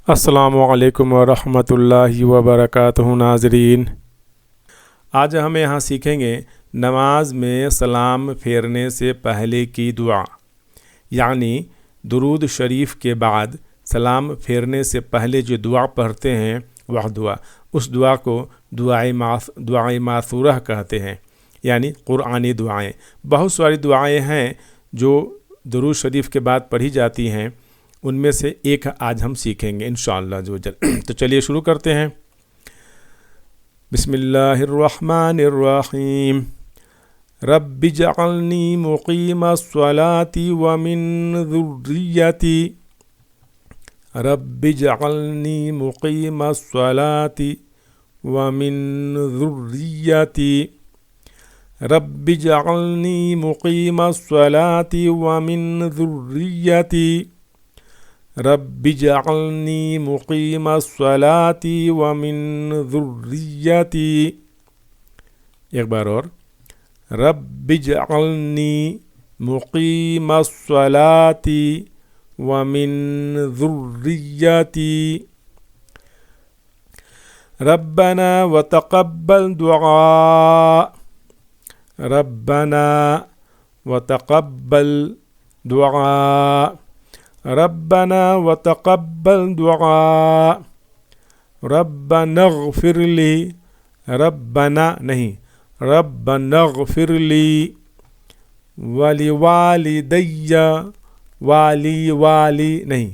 السلام علیکم ورحمۃ اللہ وبرکاتہ ناظرین، آج ہم یہاں سیکھیں گے نماز میں سلام پھیرنے سے پہلے کی دعا، یعنی درود شریف کے بعد سلام پھیرنے سے پہلے جو دعا پڑھتے ہیں وہ دعا، اس دعا کو دعائے ماثورہ کہتے ہیں، یعنی قرآنی دعائیں۔ بہت ساری دعائیں ہیں جو درود شریف کے بعد پڑھی جاتی ہیں، ان میں سے ایک آج ہم سیکھیں گے انشاءاللہ عزوجل۔ تو چلیے شروع کرتے ہیں۔ بسم اللہ الرحمن الرحیم۔ رب اجعلنی مقیم الصلاۃ ومن ذریتی، رب اجعلنی مقیم الصلاۃ ومن ذریتی، رب اجعلنی مقیم الصلاۃ ومن ذریتی، رب اجعلنی مقیم الصلاۃ ومن ذریتی۔ ایک بار اور، رب اجعلنی مقیم الصلاۃ ومن ذریتی، ربنا وتقبل دعاء، ربنا وتقبل دعاء، ربنا وتقبل دعاء، ربنا اغفر لی، ربنا نہیں، ربنا اغفر لی ولوالدی، والی نہیں،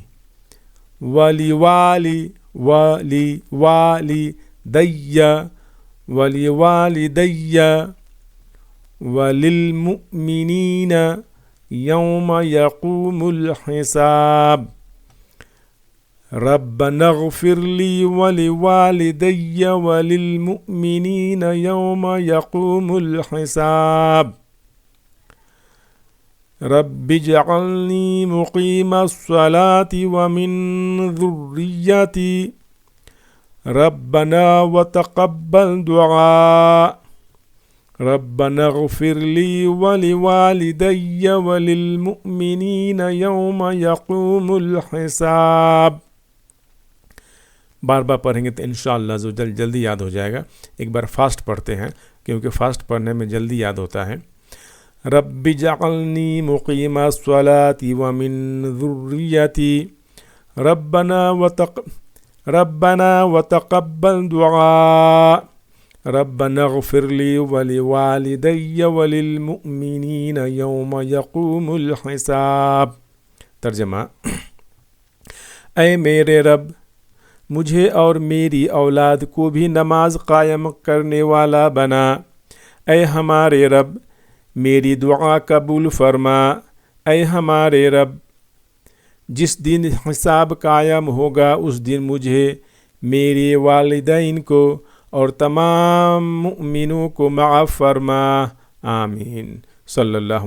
ولوالدی، ولوالدی وللمؤمنین یوم یقوم الحساب، ربنا اغفر لی ولوالدی وللمؤمنین یوم یقوم الحساب، رب اجعلنی مقیم الصلاۃ ومن ذریتی، ربنا وتقبل دعاء، ربنا اغفر لی ولوالدی وللمؤمنین یوم یقوم الحساب۔ بار بار پڑھیں گے تو انشاءاللہ جلدی یاد ہو جائے گا۔ ایک بار فاسٹ پڑھتے ہیں کیونکہ فاسٹ پڑھنے میں جلدی یاد ہوتا ہے۔ رب اجعلنی مقیم الصلاۃ ومن ذریتی، ربنا وتقبل دعاء، ربنا اغفر لی ولوالدی وللمؤمنین یوم یقوم الحساب۔ ترجمہ: اے میرے رب، مجھے اور میری اولاد کو بھی نماز قائم کرنے والا بنا۔ اے ہمارے رب، میری دعا قبول فرما۔ اے ہمارے رب، جس دن حساب قائم ہوگا اس دن مجھے، میرے والدین کو اور تمام مؤمنوں کو معاف فرما۔ آمین۔ صلی اللہ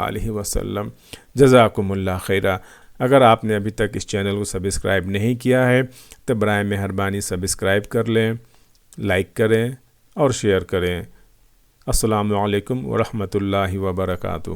علیہ وسلم۔ جزاکم اللہ خیرہ۔ اگر آپ نے ابھی تک اس چینل کو سبسکرائب نہیں کیا ہے تو برائے مہربانی سبسکرائب کر لیں، لائک کریں اور شیئر کریں۔ السلام علیکم ورحمۃ اللہ وبرکاتہ۔